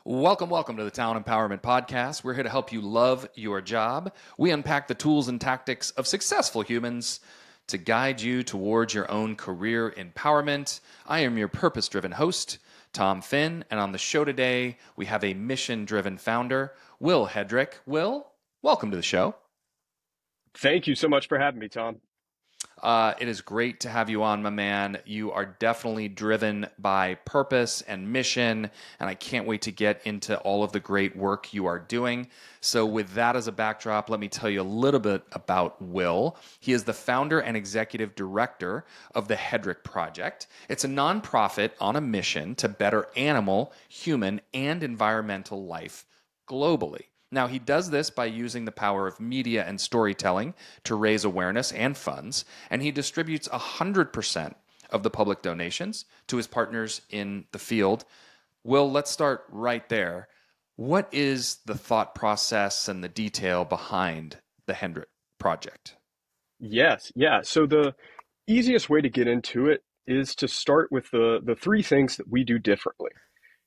Welcome to the Town Empowerment Podcast. We're here to help you love your job. We unpack the tools and tactics of successful humans to guide you towards your own career empowerment. I am your purpose-driven host, Tom Finn, and on the show today, we have a mission-driven founder, Will Hedrick. Will, welcome to the show. Thank you so much for having me, Tom. It is great to have you on, my man. You are definitely driven by purpose and mission, and I can't wait to get into all of the great work you are doing. So with that as a backdrop, let me tell you a little bit about Will. He is the founder and executive director of the Hedrick Project. It's a nonprofit on a mission to better animal, human, and environmental life globally. Now, he does this by using the power of media and storytelling to raise awareness and funds, and he distributes 100% of the public donations to his partners in the field. Will, let's start right there. What is the thought process and the detail behind the Hedrick Project? Yes, yeah. So the easiest way to get into it is to start with the three things that we do differently.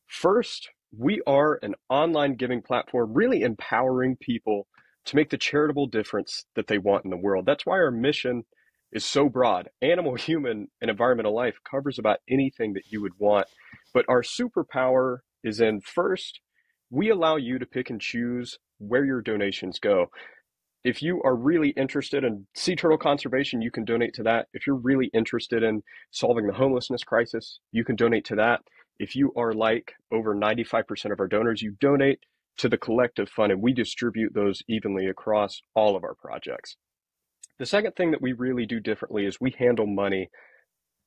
First, we are an online giving platform, really empowering people to make the charitable difference that they want in the world. That's why our mission is so broad. Animal, human, and environmental life covers about anything that you would want. But our superpower is in, first, we allow you to pick and choose where your donations go. If you are really interested in sea turtle conservation, you can donate to that. If you're really interested in solving the homelessness crisis, you can donate to that. If you are like over 95% of our donors, you donate to the collective fund, and we distribute those evenly across all of our projects. The second thing that we really do differently is we handle money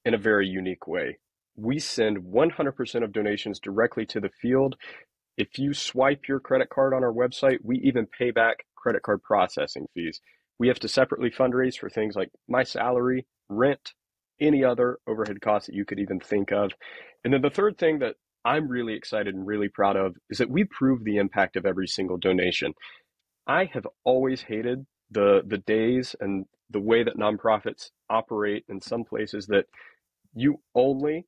in a very unique way. We send 100% of donations directly to the field. If you swipe your credit card on our website, we even pay back credit card processing fees. We have to separately fundraise for things like my salary, rent, any other overhead costs that you could even think of. And then the third thing that I'm really excited and really proud of is that we prove the impact of every single donation. I have always hated the days and the way that nonprofits operate in some places that you only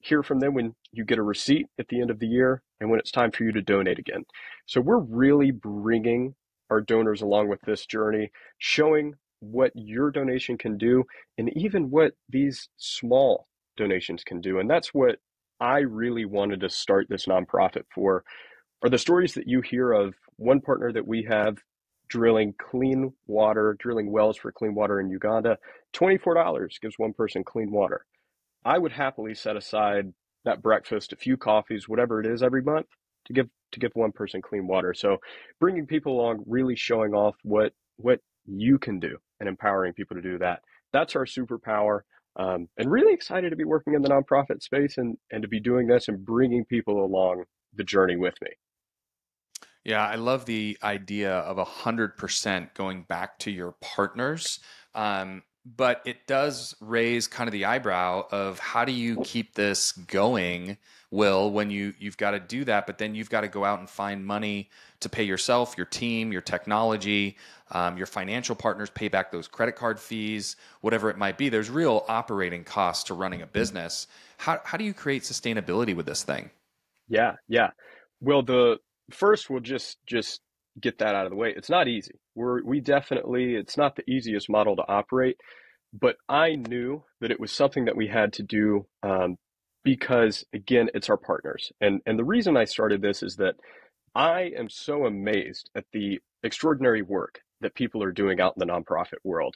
hear from them when you get a receipt at the end of the year and when it's time for you to donate again. So we're really bringing our donors along with this journey, showing what your donation can do and even what these small donations can do. And that's what I really wanted to start this nonprofit for, are the stories that you hear of one partner that we have drilling clean water, drilling wells for clean water in Uganda. $24 gives one person clean water. I would happily set aside that breakfast, a few coffees, whatever it is every month to give one person clean water. So bringing people along, really showing off what you can do and empowering people to do that. That's our superpower. And really excited to be working in the nonprofit space and to be doing this and bringing people along the journey with me. Yeah, I love the idea of 100% going back to your partners. But it does raise kind of the eyebrow of how do you keep this going, Will, when you've got to do that, but then you've got to go out and find money to pay yourself, your team, your technology, your financial partners, pay back those credit card fees, whatever it might be. There's real operating costs to running a business. How do you create sustainability with this thing? Yeah. Well, we'll just get that out of the way. It's not easy. It's not the easiest model to operate, but I knew that it was something that we had to do because, again, it's our partners. And the reason I started this is that I am so amazed at the extraordinary work that people are doing out in the nonprofit world.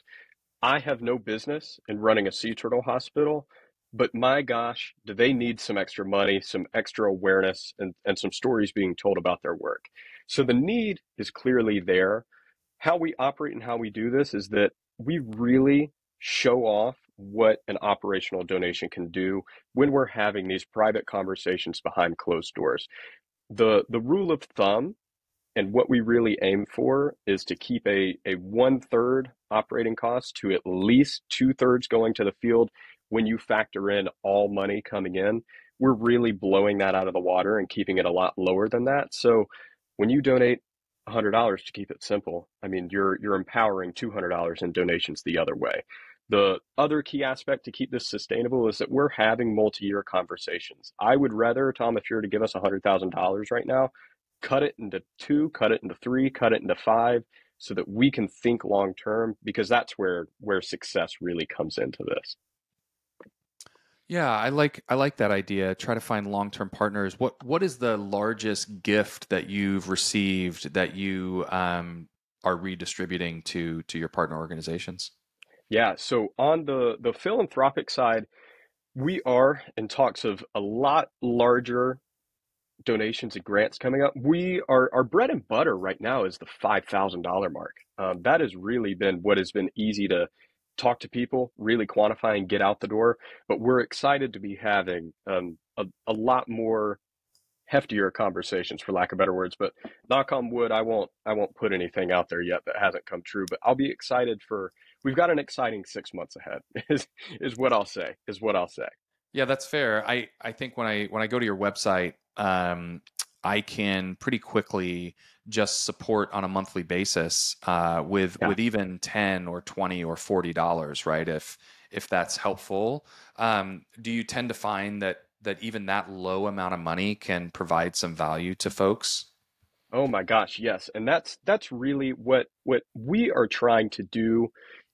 I have no business in running a sea turtle hospital, but my gosh, do they need some extra money, some extra awareness, and some stories being told about their work. So the need is clearly there. How we operate and how we do this is that we really show off what an operational donation can do when we're having these private conversations behind closed doors. The rule of thumb and what we really aim for is to keep a 1/3 operating cost to at least 2/3 going to the field. When you factor in all money coming in, we're really blowing that out of the water and keeping it a lot lower than that. So when you donate $100, to keep it simple, I mean, you're empowering $200 in donations the other way. The other key aspect to keep this sustainable is that we're having multi-year conversations. I would rather, Tom, if you were to give us $100,000 right now, cut it into two, cut it into three, cut it into five, so that we can think long term, because that's where success really comes into this. Yeah, I like that idea. Try to find long-term partners. What is the largest gift that you've received that you are redistributing to your partner organizations? Yeah, so on the philanthropic side, we are in talks of a lot larger donations and grants coming up. We are our bread and butter right now is the $5,000 mark. That has really been what has been easy to talk to people, really quantify and get out the door. But we're excited to be having a lot more heftier conversations, for lack of better words. But knock on wood, I won't put anything out there yet that hasn't come true. But I'll be excited for. We've got an exciting 6 months ahead. Is what I'll say. Is what I'll say. Yeah, that's fair. I think when I go to your website, I can pretty quickly just support on a monthly basis with Yeah. even 10 or 20 or $40, right? If that's helpful. Do you tend to find that even that low amount of money can provide some value to folks? Oh my gosh, yes. And that's really what we are trying to do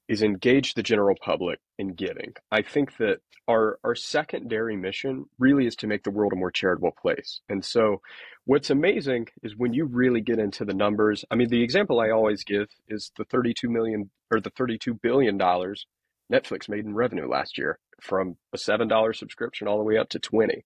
is engage the general public in giving. I think that our secondary mission really is to make the world a more charitable place. And so what's amazing is when you really get into the numbers. I mean, the example I always give is the 32 million or the $32 billion Netflix made in revenue last year, from a $7 subscription all the way up to 20.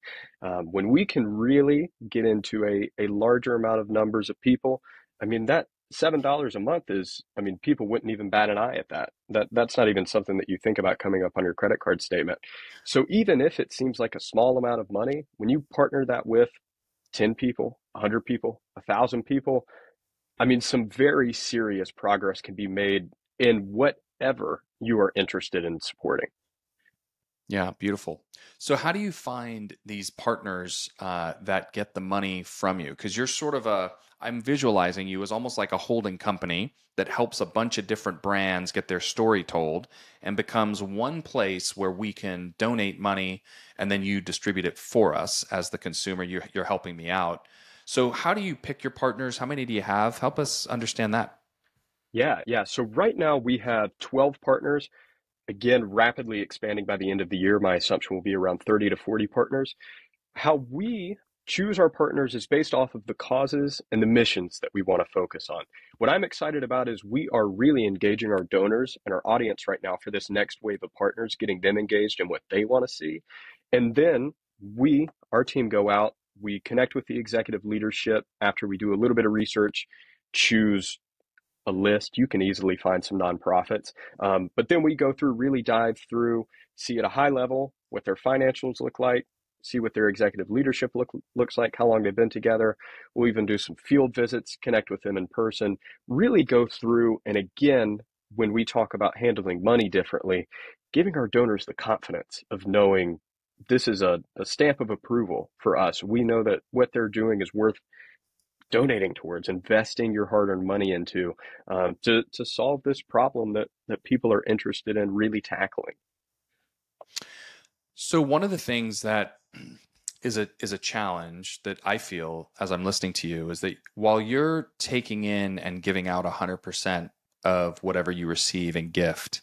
When we can really get into a larger amount of numbers of people, I mean, that $7 a month is, I mean, people wouldn't even bat an eye at that. That's not even something that you think about coming up on your credit card statement. So even if it seems like a small amount of money, when you partner that with 10 people, 100 people, 1,000 people, I mean, some very serious progress can be made in whatever you are interested in supporting. Yeah, beautiful. So, how do you find these partners that get the money from you? Because you're sort of I'm visualizing you as almost like a holding company that helps a bunch of different brands get their story told and becomes one place where we can donate money and then you distribute it for us as the consumer. You're helping me out. So, how do you pick your partners? How many do you have? Help us understand that. Yeah, yeah. So right now we have 12 partners, again, rapidly expanding by the end of the year. My assumption will be around 30 to 40 partners. How we choose our partners is based off of the causes and the missions that we want to focus on. What I'm excited about is we are really engaging our donors and our audience right now for this next wave of partners, getting them engaged in what they want to see. And then our team, go out, we connect with the executive leadership after we do a little bit of research, choose a list. You can easily find some nonprofits. But then we go through, really dive through, see at a high level what their financials look like, see what their executive leadership looks like, how long they've been together. We'll even do some field visits, connect with them in person, really go through. And again, when we talk about handling money differently, giving our donors the confidence of knowing this is a stamp of approval for us. We know that what they're doing is worth donating towards, investing your hard-earned money into, to solve this problem that people are interested in really tackling. So one of the things that is a challenge that I feel as I'm listening to you is that while you're taking in and giving out 100% of whatever you receive in gift,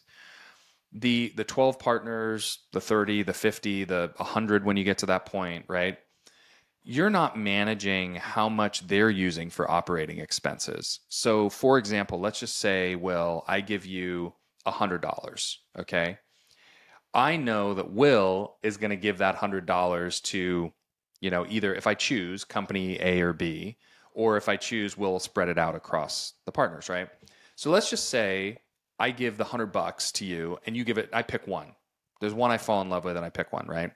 the 12 partners, the 30, the 50, the 100 when you get to that point, right? You're not managing how much they're using for operating expenses. So for example, let's just say, well, I give you $100, okay? I know that Will is going to give that $100 to, either if I choose company A or B, or if I choose, we'll spread it out across the partners, right? So let's just say I give the $100 to you and you give it, I pick one. There's one I fall in love with and I pick one, right?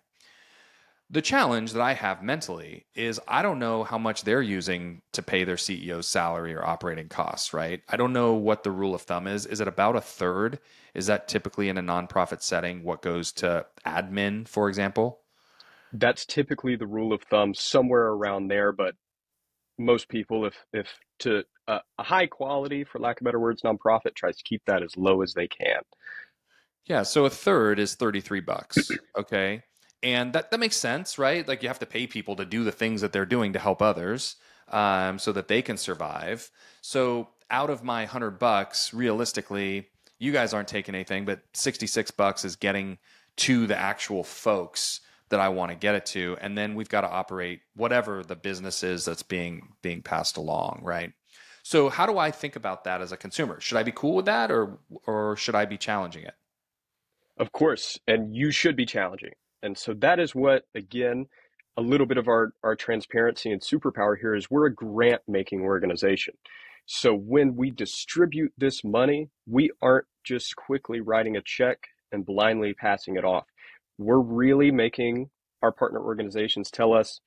The challenge that I have mentally is I don't know how much they're using to pay their CEO's salary or operating costs, right? I don't know what the rule of thumb is. Is it about a third? Is that typically in a nonprofit setting what goes to admin, for example? That's typically the rule of thumb, somewhere around there. But most people, if to a high quality, for lack of better words, nonprofit tries to keep that as low as they can. Yeah, so a third is 33 bucks, okay? And that makes sense, right? Like you have to pay people to do the things that they're doing to help others, so that they can survive. So out of my 100 bucks, realistically, you guys aren't taking anything, but 66 bucks is getting to the actual folks that I want to get it to, and then we've got to operate whatever the business is that's being passed along, right? So how do I think about that as a consumer? Should I be cool with that, or should I be challenging it? Of course, and you should be challenging. And so that is what, again, a little bit of our transparency and superpower here is we're a grant making organization. So when we distribute this money, we aren't just quickly writing a check and blindly passing it off. We're really making our partner organizations tell us,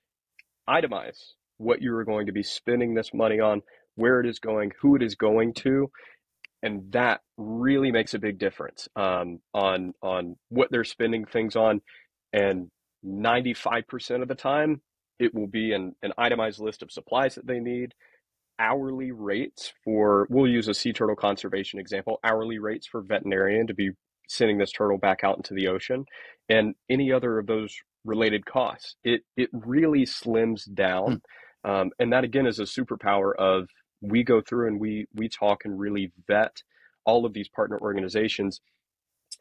itemize what you are going to be spending this money on, where it is going, who it is going to, and that really makes a big difference on what they're spending things on. And 95% of the time, it will be an itemized list of supplies that they need, hourly rates for, we'll use a sea turtle conservation example, hourly rates for veterinarian to be sending this turtle back out into the ocean, and any other of those related costs. It really slims down. And that again is a superpower of we go through and we talk and really vet all of these partner organizations.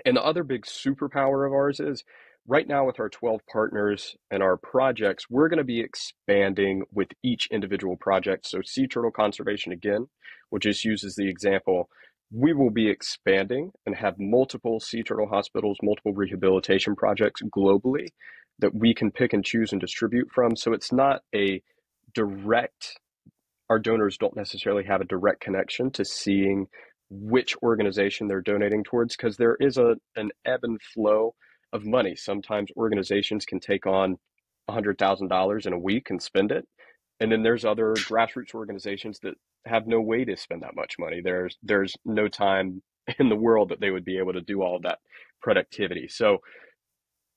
And the other big superpower of ours is right now with our 12 partners and our projects, we're going to be expanding with each individual project. So sea turtle conservation again, which just uses the example, we will be expanding and have multiple sea turtle hospitals, multiple rehabilitation projects globally that we can pick and choose and distribute from. So it's not a direct, our donors don't necessarily have a direct connection to seeing which organization they're donating towards, because there is an ebb and flow of money. Sometimes organizations can take on $100,000 in a week and spend it. And then there's other grassroots organizations that have no way to spend that much money. There's no time in the world that they would be able to do all of that productivity. So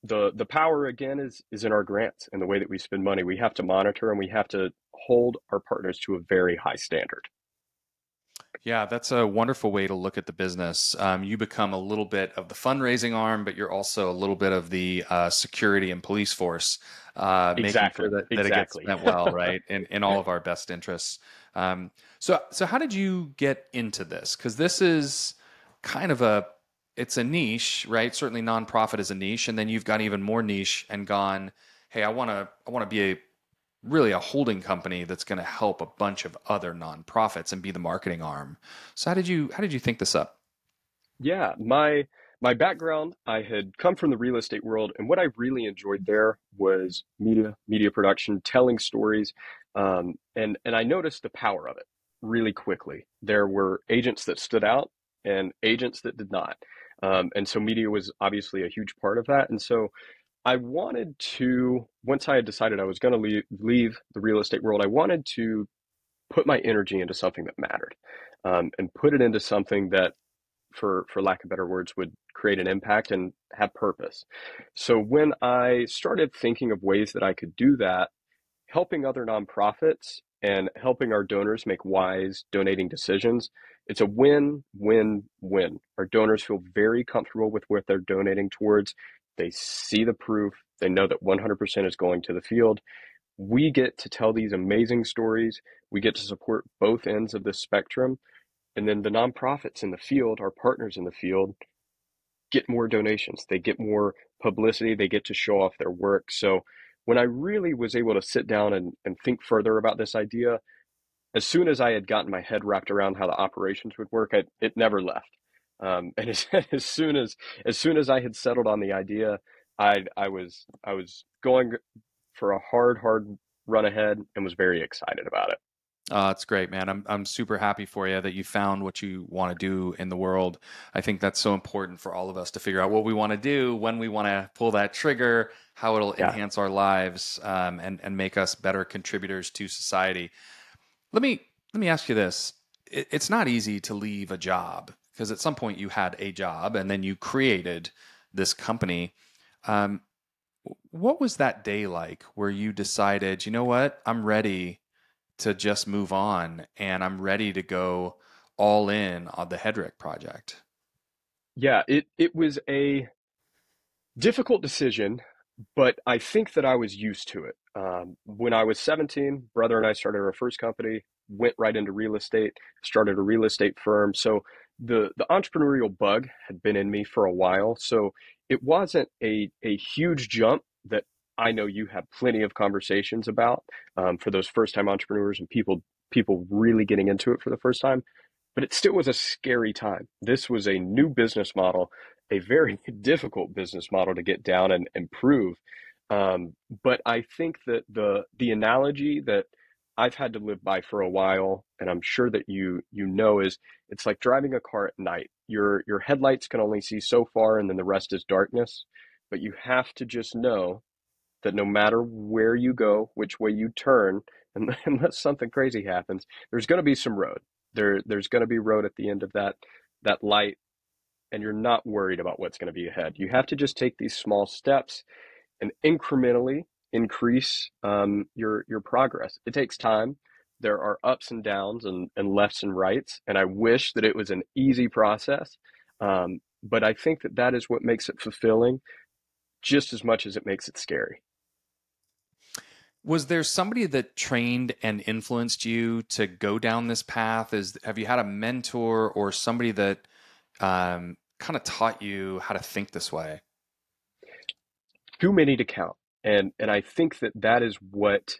the power again is in our grants and the way that we spend money. We have to monitor and we have to hold our partners to a very high standard. Yeah, that's a wonderful way to look at the business. You become a little bit of the fundraising arm, but you're also a little bit of the security and police force, making sure Exactly. that it gets Exactly. spent well, right? In all of our best interests. So how did you get into this? Because this is kind of it's a niche, right? Certainly nonprofit is a niche, and then you've got even more niche and gone, hey, I want to be really a holding company that's going to help a bunch of other nonprofits and be the marketing arm. So how did you think this up? Yeah, my background, I had come from the real estate world, and what I really enjoyed there was media production, telling stories, and I noticed the power of it really quickly. There were agents that stood out and agents that did not, and so media was obviously a huge part of that. And so I wanted to, once I had decided I was going to leave the real estate world, I wanted to put my energy into something that mattered, and put it into something that for lack of better words, would create an impact and have purpose. So when I started thinking of ways that I could do that, helping other nonprofits and helping our donors make wise donating decisions, it's a win, win, win. Our donors feel very comfortable with what they're donating towards. They see the proof. They know that 100% is going to the field. We get to tell these amazing stories. We get to support both ends of the spectrum, and then the nonprofits in the field, our partners in the field, get more donations. They get more publicity. They get to show off their work. So when I really was able to sit down and think further about this idea, as soon as I had gotten my head wrapped around how the operations would work, it never left. And as soon as I had settled on the idea, I was going for a hard run ahead and was very excited about it. It's great, man. I'm super happy for you that you found what you want to do in the world. I think that's so important for all of us to figure out what we want to do, when we want to pull that trigger, how it'll Yeah. enhance our lives, and make us better contributors to society. Let me let me ask you this. It's not easy to leave a job because at some point you had a job and then you created this company. Um, what was that day like where you decided, you know what, I'm ready to just move on and I'm ready to go all in on the Hedrick project? Yeah, it was a difficult decision, but I think that I was used to it. When I was 17, brother and I started our first company, went right into real estate, started a real estate firm. So the entrepreneurial bug had been in me for a while. So it wasn't a huge jump that I know you have plenty of conversations about for those first time entrepreneurs and people really getting into it for the first time. But it still was a scary time. This was a new business model, a very difficult business model to get down and prove. But I think that the analogy that I've had to live by for a while, and I'm sure that you know, is it's like driving a car at night. Your headlights can only see so far, and then the rest is darkness. But you have to just know that no matter where you go, which way you turn, and unless something crazy happens, there's going to be some road. There's going to be road at the end of that light, and you're not worried about what's going to be ahead. You have to just take these small steps and incrementally increase your progress. It takes time. There are ups and downs and lefts and rights, and I wish that it was an easy process. But I think that that is what makes it fulfilling just as much as it makes it scary. Was there somebody that trained and influenced you to go down this path? Have you had a mentor or somebody that kind of taught you how to think this way? Too many to count. And I think that that is what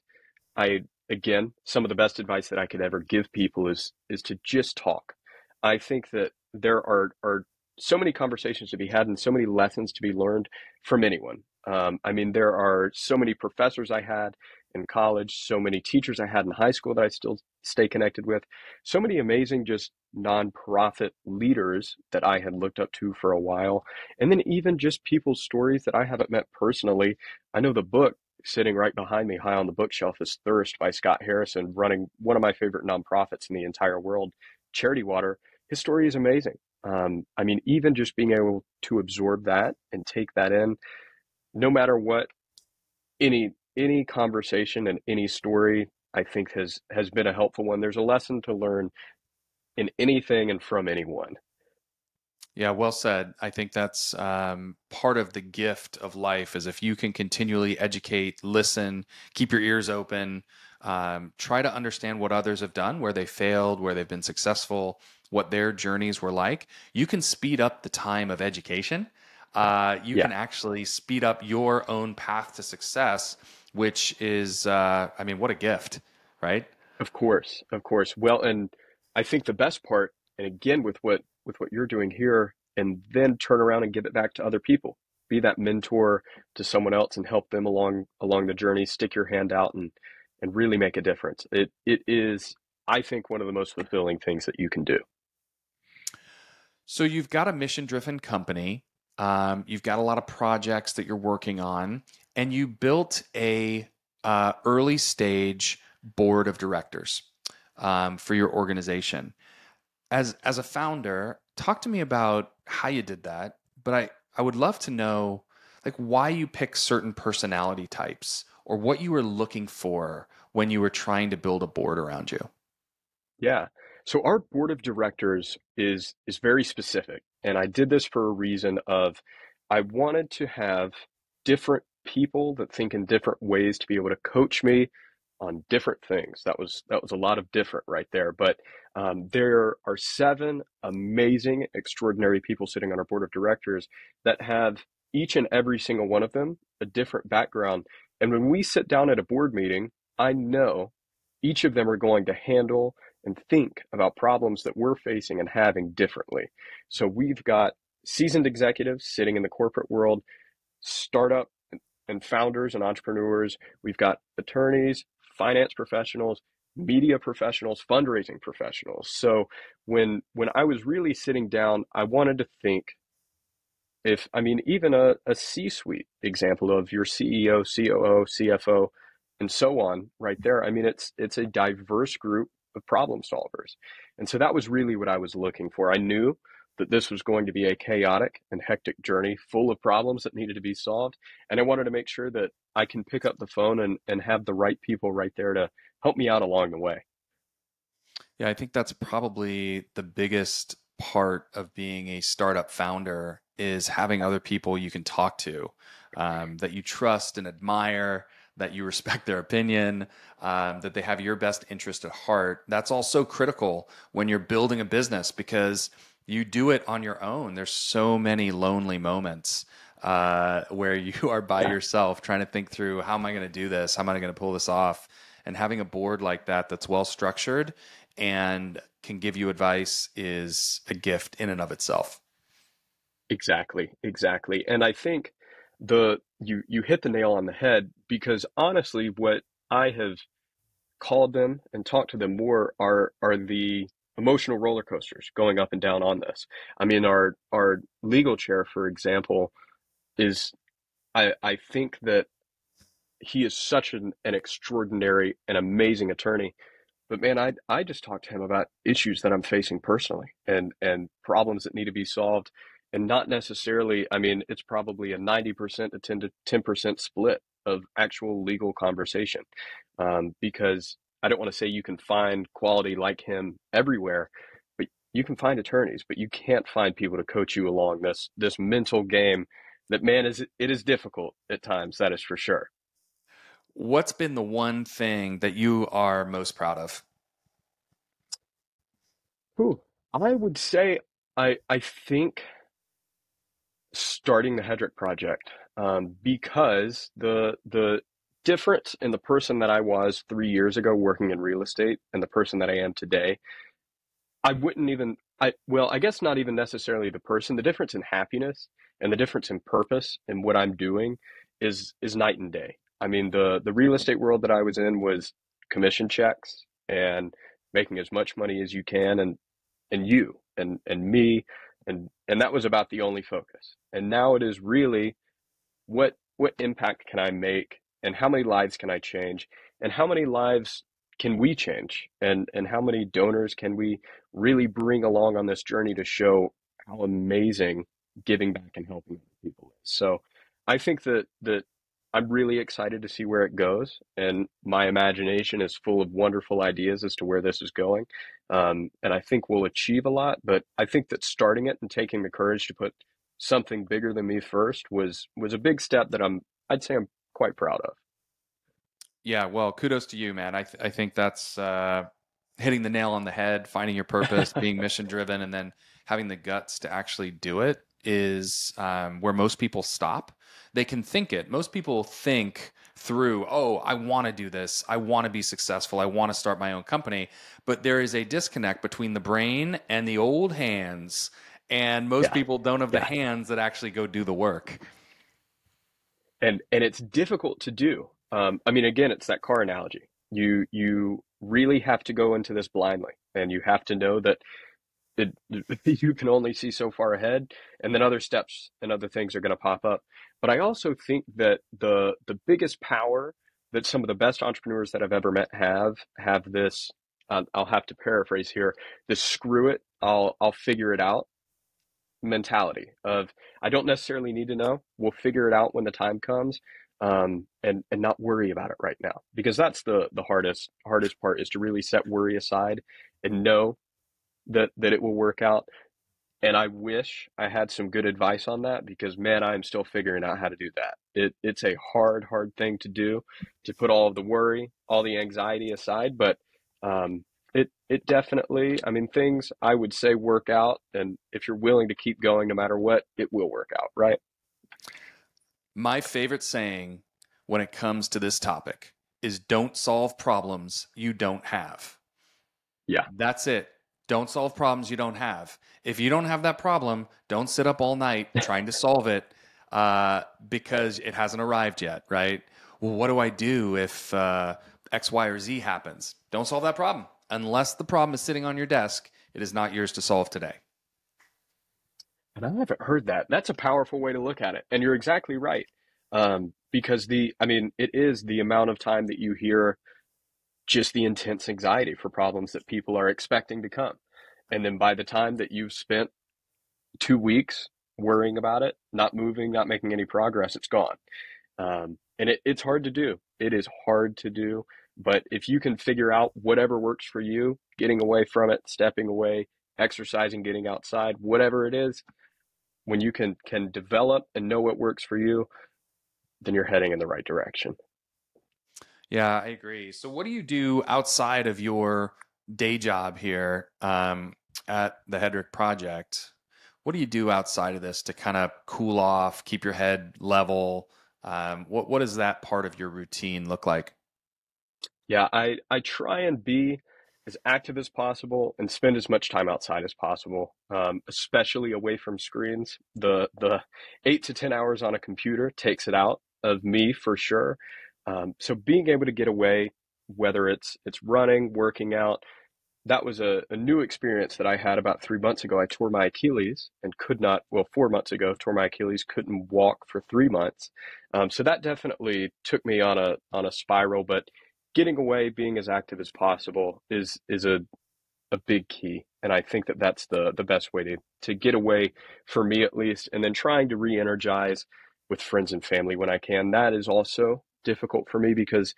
I again, some of the best advice that I could ever give people is to just talk. I think that there are so many conversations to be had and so many lessons to be learned from anyone. I mean, there are so many professors I had in college, so many teachers I had in high school that I still stay connected with, so many amazing just nonprofit leaders that I had looked up to for a while, and then even just people's stories that I haven't met personally. I know the book sitting right behind me, high on the bookshelf, is Thirst by Scott Harrison, running one of my favorite nonprofits in the entire world, Charity Water. His story is amazing. I mean, even just being able to absorb that and take that in, no matter what, any conversation and any story, I think has been a helpful one. There's a lesson to learn in anything and from anyone. Yeah, well said. I think that's part of the gift of life is if you can continually educate, listen, keep your ears open, try to understand what others have done, where they failed, where they've been successful, what their journeys were like. You can speed up the time of education. You Yeah. can actually speed up your own path to success, which is, I mean, what a gift, right? Of course, of course. Well, and I think the best part, and again with what you're doing here, and then turn around and give it back to other people. Be that mentor to someone else and help them along the journey. Stick your hand out and really make a difference. It is, I think, one of the most fulfilling things that you can do. So you've got a mission-driven company. You've got a lot of projects that you're working on, and you built a early stage board of directors for your organization. As a founder, talk to me about how you did that. But I would love to know like why you pick certain personality types or what you were looking for when you were trying to build a board around you. Yeah. So our board of directors is very specific, and I did this for a reason of I wanted to have different people that think in different ways to be able to coach me on different things. That was a lot of different right there. But there are seven amazing, extraordinary people sitting on our board of directors that have each and every single one of them a different background. And when we sit down at a board meeting, I know each of them are going to handle and think about problems that we're facing and having differently. So we've got seasoned executives sitting in the corporate world, startup and founders and entrepreneurs. We've got attorneys, finance professionals, media professionals, fundraising professionals. So when I was really sitting down, I wanted to think if I mean even a C-suite example of your CEO, COO, CFO, and so on right there. I mean it's a diverse group of problem solvers. And so that was really what I was looking for. I knew that this was going to be a chaotic and hectic journey full of problems that needed to be solved. And I wanted to make sure that I can pick up the phone and have the right people right there to help me out along the way. Yeah, I think that's probably the biggest part of being a startup founder is having other people you can talk to, that you trust and admire, that you respect their opinion, that they have your best interest at heart. That's also critical when you're building a business because you do it on your own. There's so many lonely moments where you are by Yeah, yourself trying to think through, how am I going to do this? How am I going to pull this off? And having a board like that that's well structured and can give you advice is a gift in and of itself. exactly, exactly. And I think you hit the nail on the head because honestly, what I have called them and talked to them more are the emotional roller coasters going up and down on this. I mean, our legal chair, for example, is I think that he is such an extraordinary and amazing attorney. But man, I just talked to him about issues that I'm facing personally and problems that need to be solved, and not necessarily. I mean, it's probably a 90% to 10% split of actual legal conversation, because I don't want to say you can find quality like him everywhere, but you can find attorneys, but you can't find people to coach you along this mental game. That man is it is difficult at times. That is for sure. What's been the one thing that you are most proud of? Whew. I would say I think starting the Hedrick Project, because the difference in the person that I was 3 years ago working in real estate and the person that I am today, I wouldn't even I well, I guess not even necessarily the person. The difference in happiness and the difference in purpose in what I'm doing is night and day. I mean, the real estate world that I was in was commission checks and making as much money as you can, and you and me, and that was about the only focus. And now it is really what impact can I make, and how many lives can I change, and how many lives can we change, and how many donors can we really bring along on this journey to show how amazing giving back and helping other people is. So I think that I'm really excited to see where it goes, and my imagination is full of wonderful ideas as to where this is going. And I think we'll achieve a lot, but I think that starting it and taking the courage to put something bigger than me first was a big step that I'd say I'm quite proud of. Yeah, well, kudos to you, man. I think that's hitting the nail on the head, finding your purpose, being mission driven, and then having the guts to actually do it is where most people stop. They can think it. Most people think through, oh, I want to do this. I want to be successful. I want to start my own company. But there is a disconnect between the brain and the old hands. And most Yeah, people don't have the yeah. hands that actually go do the work. And it's difficult to do. I mean, again, it's that car analogy. You really have to go into this blindly, and you have to know that it, you can only see so far ahead, and then other steps and other things are going to pop up. But I also think that the biggest power that some of the best entrepreneurs that I've ever met have this. I'll have to paraphrase here. This screw it, I'll figure it out mentality of I don't necessarily need to know. We'll figure it out when the time comes, and not worry about it right now, because that's the hardest part is to really set worry aside and know that it will work out. And I wish I had some good advice on that, because man, I'm still figuring out how to do that. It's a hard thing to do, to put all of the worry, all the anxiety aside. But it definitely, I mean, things I would say work out, and if you're willing to keep going no matter what, it will work out, right? My favorite saying when it comes to this topic is don't solve problems you don't have. Yeah. That's it. Don't solve problems you don't have. If you don't have that problem, don't sit up all night trying to solve it because it hasn't arrived yet, right? Well, what do I do if X, Y, or Z happens? Don't solve that problem. Unless the problem is sitting on your desk, it is not yours to solve today. And I haven't heard that. That's a powerful way to look at it. And you're exactly right. Because I mean, it is the amount of time that you hear just the intense anxiety for problems that people are expecting to come. And then by the time that you've spent 2 weeks worrying about it, not moving, not making any progress, it's gone. And it's hard to do. It is hard to do. But if you can figure out whatever works for you, getting away from it, stepping away, exercising, getting outside, whatever it is, when you can develop and know what works for you, then you're heading in the right direction. Yeah, I agree. So, what do you do outside of your day job here at the Hedrick Project? What do you do outside of this to kind of cool off, keep your head level? What does that part of your routine look like? Yeah, I try and be as active as possible and spend as much time outside as possible, especially away from screens. The 8 to 10 hours on a computer takes it out of me for sure. So being able to get away, whether it's running, working out, that was a new experience that I had about 3 months ago. I tore my Achilles and could not, well, 4 months ago, tore my Achilles, couldn't walk for 3 months. So that definitely took me on a spiral. But getting away, being as active as possible is a big key. And I think that that's the best way to get away for me at least. And then trying to re-energize with friends and family when I can. That is also difficult for me because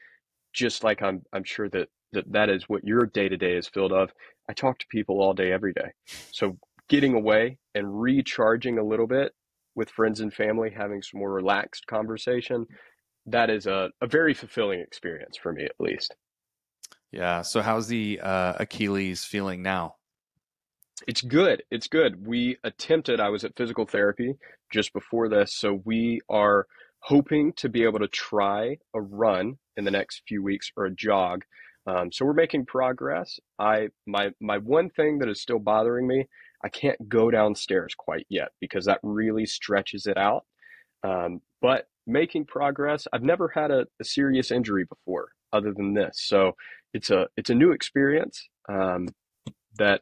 just like I'm sure that is what your day to day is filled of. I talk to people all day, every day. So getting away and recharging a little bit with friends and family, having some more relaxed conversation, that is a very fulfilling experience for me, at least. Yeah. So, how's the Achilles feeling now? It's good. It's good. I was at physical therapy just before this, so we are hoping to be able to try a run in the next few weeks or a jog. So we're making progress. My one thing that is still bothering me, I can't go downstairs quite yet because that really stretches it out. But making progress. I've never had a serious injury before other than this, so it's a new experience. That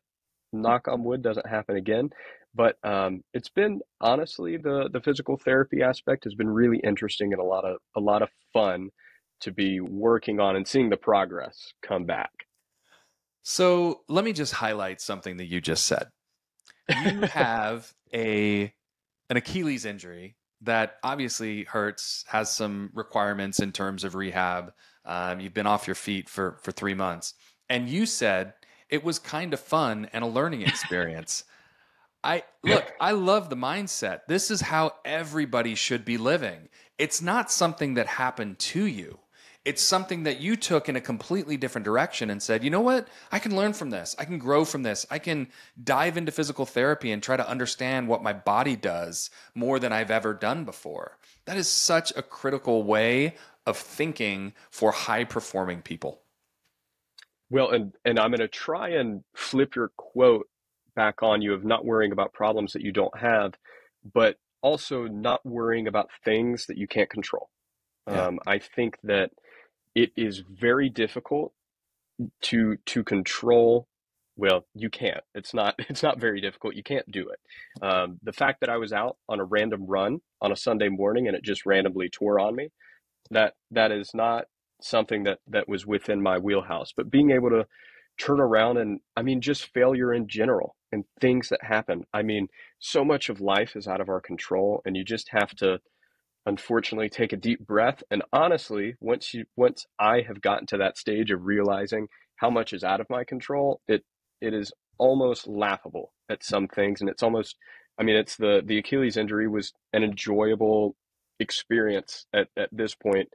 knock on wood doesn't happen again. But it's been honestly the physical therapy aspect has been really interesting and a lot of fun to be working on and seeing the progress come back. So, let me just highlight something that you just said. You have an Achilles injury that obviously hurts, has some requirements in terms of rehab. You've been off your feet for 3 months, and you said it was kind of fun and a learning experience. I look, I love the mindset. This is how everybody should be living. It's not something that happened to you. It's something that you took in a completely different direction and said, you know what? I can learn from this. I can grow from this. I can dive into physical therapy and try to understand what my body does more than I've ever done before. That is such a critical way of thinking for high performing people. Well, and I'm going to try and flip your quote back on you of not worrying about problems that you don't have, but also not worrying about things that you can't control. Yeah. I think that it is very difficult to control. Well, you can't. It's not very difficult. You can't do it. The fact that I was out on a random run on a Sunday morning and it just randomly tore on me, that is not something that was within my wheelhouse. But being able to turn around and I mean just failure in general and things that happen. I mean, so much of life is out of our control and you just have to unfortunately take a deep breath. And honestly, once I have gotten to that stage of realizing how much is out of my control, it is almost laughable at some things. And it's almost, I mean, it's the Achilles injury was an enjoyable experience at this point,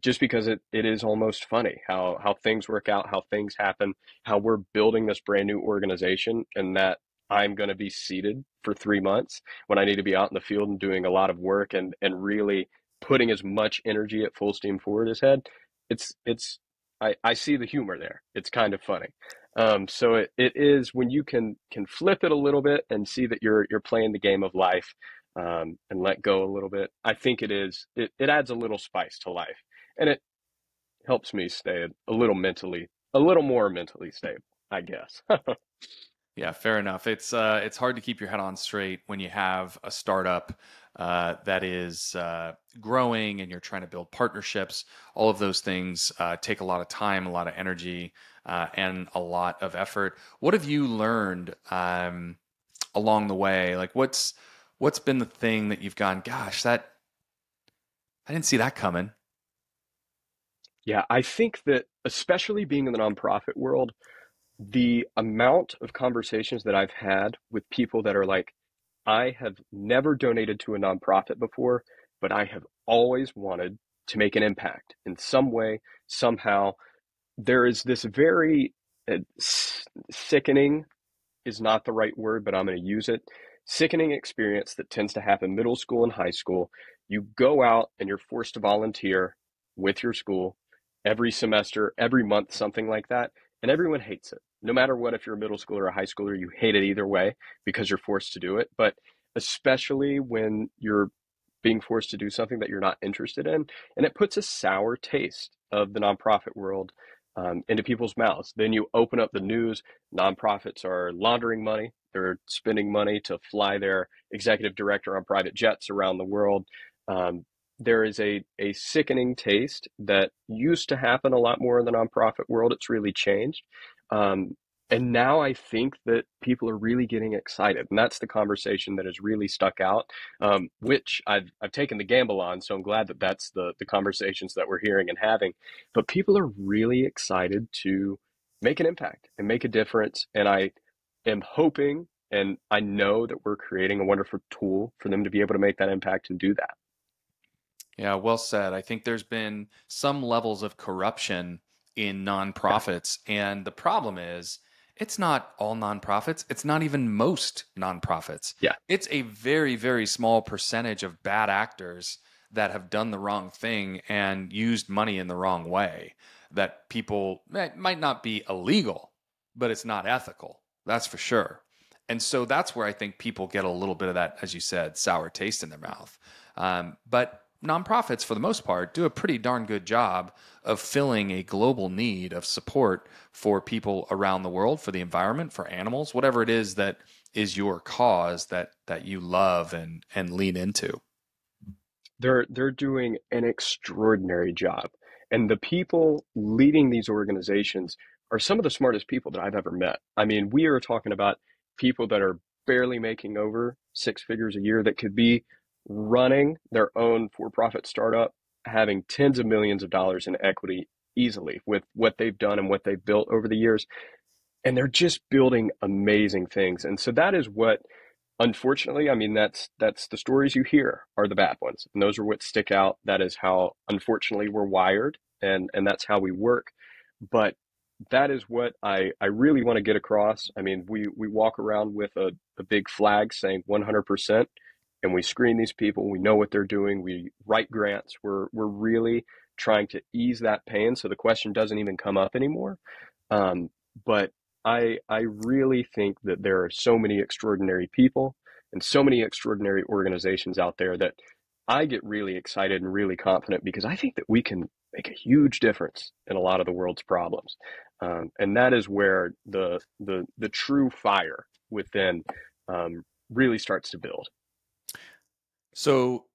just because it is almost funny how things work out, how things happen, how we're building this brand new organization, and that I'm going to be seated for 3 months when I need to be out in the field and doing a lot of work and really putting as much energy at full steam forward as head. It's I see the humor there. It's kind of funny. So it is when you can flip it a little bit and see that you're playing the game of life, and let go a little bit. I think it adds a little spice to life, and it helps me stay a little more mentally stable, I guess. Yeah, fair enough. It's hard to keep your head on straight when you have a startup that is growing and you're trying to build partnerships. All of those things take a lot of time, a lot of energy, and a lot of effort. What have you learned along the way? Like, what's been the thing that you've gone, gosh, that I didn't see that coming. Yeah, I think that especially being in the nonprofit world, The amount of conversations that I've had with people that are like, I have never donated to a nonprofit before, but I have always wanted to make an impact in some way, somehow. There is this very sickening is not the right word, but I'm going to use it. Sickening experience that tends to happen middle school and high school. You go out and you're forced to volunteer with your school every semester, every month, something like that, and everyone hates it. No matter what, if you're a middle schooler or a high schooler, you hate it either way because you're forced to do it. But especially when you're being forced to do something that you're not interested in, and it puts a sour taste of the nonprofit world into people's mouths. Then you open up the news, nonprofits are laundering money. They're spending money to fly their executive director on private jets around the world. There is a sickening taste that used to happen a lot more in the nonprofit world. It's really changed. Um, and now I think that people are really getting excited. And that's the conversation that has really stuck out, which I've taken the gamble on. So I'm glad that that's the conversations that we're hearing and having. But people are really excited to make an impact and make a difference. And I am hoping and I know that we're creating a wonderful tool for them to be able to make that impact and do that. Yeah, well said. I think there's been some levels of corruption in Yeah. nonprofits, and the problem is it's not all nonprofits. It's not even most nonprofits. Yeah. It's a very, very small percentage of bad actors that have done the wrong thing and used money in the wrong way. That people it might not be illegal, but it's not ethical. That's for sure. And so that's where I think people get a little bit of that, as you said, sour taste in their mouth. But nonprofits, for the most part, do a pretty darn good job of filling a global need of support for people around the world, for the environment, for animals, whatever it is that is your cause that you love and lean into. They're doing an extraordinary job. And the people leading these organizations are some of the smartest people that I've ever met. I mean, we are talking about people that are barely making over six figures a year that could be running their own for-profit startup, having tens of millions of dollars in equity easily with what they've done and what they've built over the years. And they're just building amazing things. And so that is what, unfortunately, I mean, that's the stories you hear are the bad ones, and those are what stick out. That is how, unfortunately, we're wired, and that's how we work. But that is what I really want to get across. I mean, we walk around with a big flag saying 100%, and we screen these people. We know what they're doing. We write grants. We're really trying to ease that pain, so the question doesn't even come up anymore. But I really think that there are so many extraordinary people and so many extraordinary organizations out there that I get really excited and really confident because I think that we can make a huge difference in a lot of the world's problems. And that is where the true fire within really starts to build. So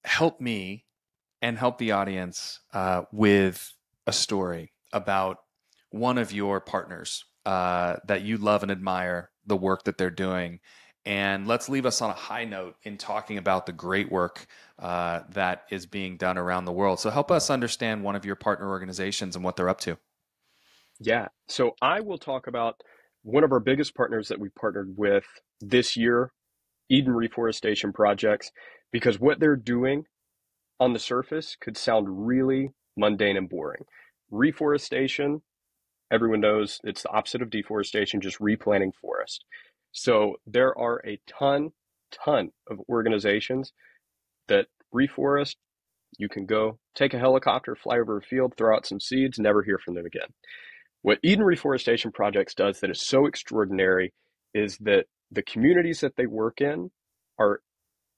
help me and help the audience with a story about one of your partners that you love and admire the work that they're doing. And let's leave us on a high note in talking about the great work that is being done around the world. So help us understand one of your partner organizations and what they're up to. Yeah. So I will talk about one of our biggest partners that we partnered with this year, Eden Reforestation Projects, because what they're doing on the surface could sound really mundane and boring. Reforestation, everyone knows it's the opposite of deforestation, just replanting forest. So there are a ton of organizations that reforest. You can go take a helicopter, fly over a field, throw out some seeds, never hear from them again. What Eden Reforestation Projects does that is so extraordinary is that the communities that they work in are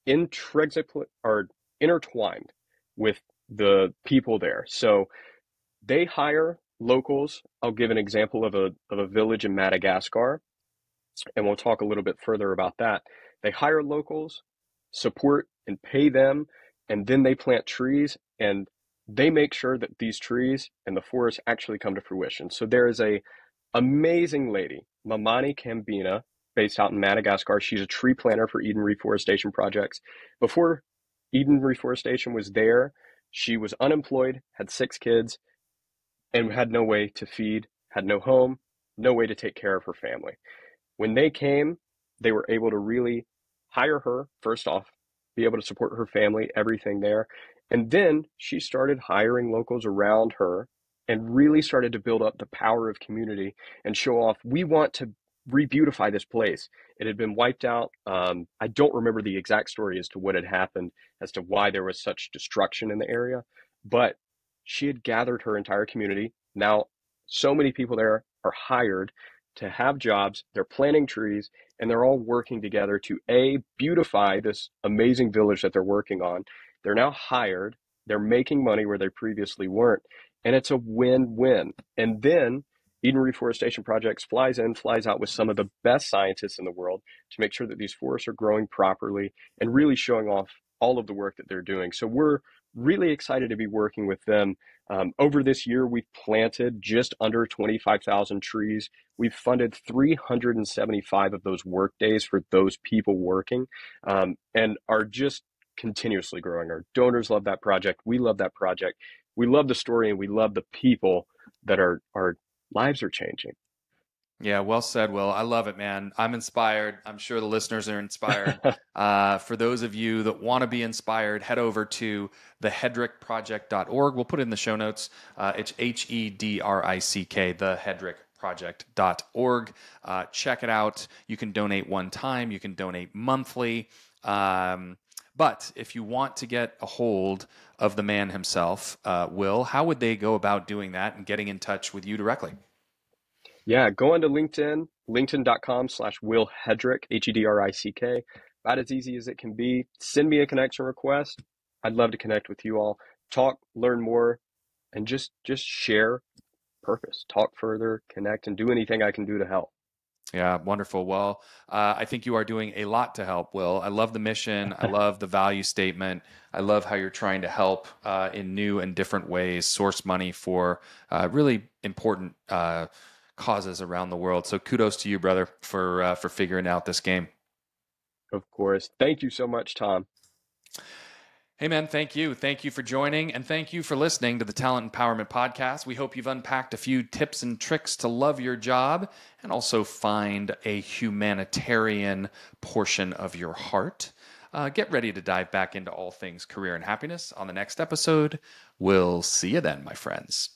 are intertwined with the people there. So they hire locals. I'll give an example of a village in Madagascar, and we'll talk a little bit further about that. They hire locals, support and pay them, and then they plant trees and they make sure that these trees and the forest actually come to fruition. So there is a amazing lady, Mamani Kambina, based out in Madagascar. She's a tree planter for Eden Reforestation Projects. Before Eden Reforestation was there, she was unemployed, had six kids, and had no way to feed, had no home, no way to take care of her family. When they came, they were able to really hire her, first off, be able to support her family, everything there. And then she started hiring locals around her and really started to build up the power of community and show off, we want to re-beautify this place. It had been wiped out. I don't remember the exact story as to what had happened, as to why there was such destruction in the area, but she had gathered her entire community. Now, so many people there are hired to have jobs, they're planting trees, and they're all working together to A, beautify this amazing village that they're working on. They're now hired, they're making money where they previously weren't, and it's a win-win. And then Eden Reforestation Projects flies in, flies out with some of the best scientists in the world to make sure that these forests are growing properly and really showing off all of the work that they're doing. So we're really excited to be working with them. Over this year, we've planted just under 25,000 trees. We've funded 375 of those work days for those people working, and are just continuously growing. Our donors love that project. We love that project. We love the story, and we love the people that our lives are changing. Yeah, well said, Will. I love it, man. I'm inspired. I'm sure the listeners are inspired. For those of you that want to be inspired, head over to thehedrickproject.org. We'll put it in the show notes. It's HEDRICK, thehedrickproject.org. Check it out. You can donate one time. You can donate monthly. But if you want to get a hold of the man himself, Will, how would they go about doing that and getting in touch with you directly? Yeah, go onto LinkedIn, linkedin.com/Will Hedrick, Hedrick. About as easy as it can be. Send me a connection request. I'd love to connect with you all, talk, learn more, and just share purpose, talk further, connect, and do anything I can do to help. Yeah, wonderful. Well, I think you are doing a lot to help, Will. I love the mission. I love the value statement. I love how you're trying to help in new and different ways, source money for really important causes around the world. So kudos to you, brother, for figuring out this game. Of course. Thank you so much, Tom. Hey, man, thank you. Thank you for joining, and thank you for listening to the Talent Empowerment Podcast. We hope you've unpacked a few tips and tricks to love your job and also find a humanitarian portion of your heart. Get ready to dive back into all things career and happiness on the next episode. We'll see you then, my friends.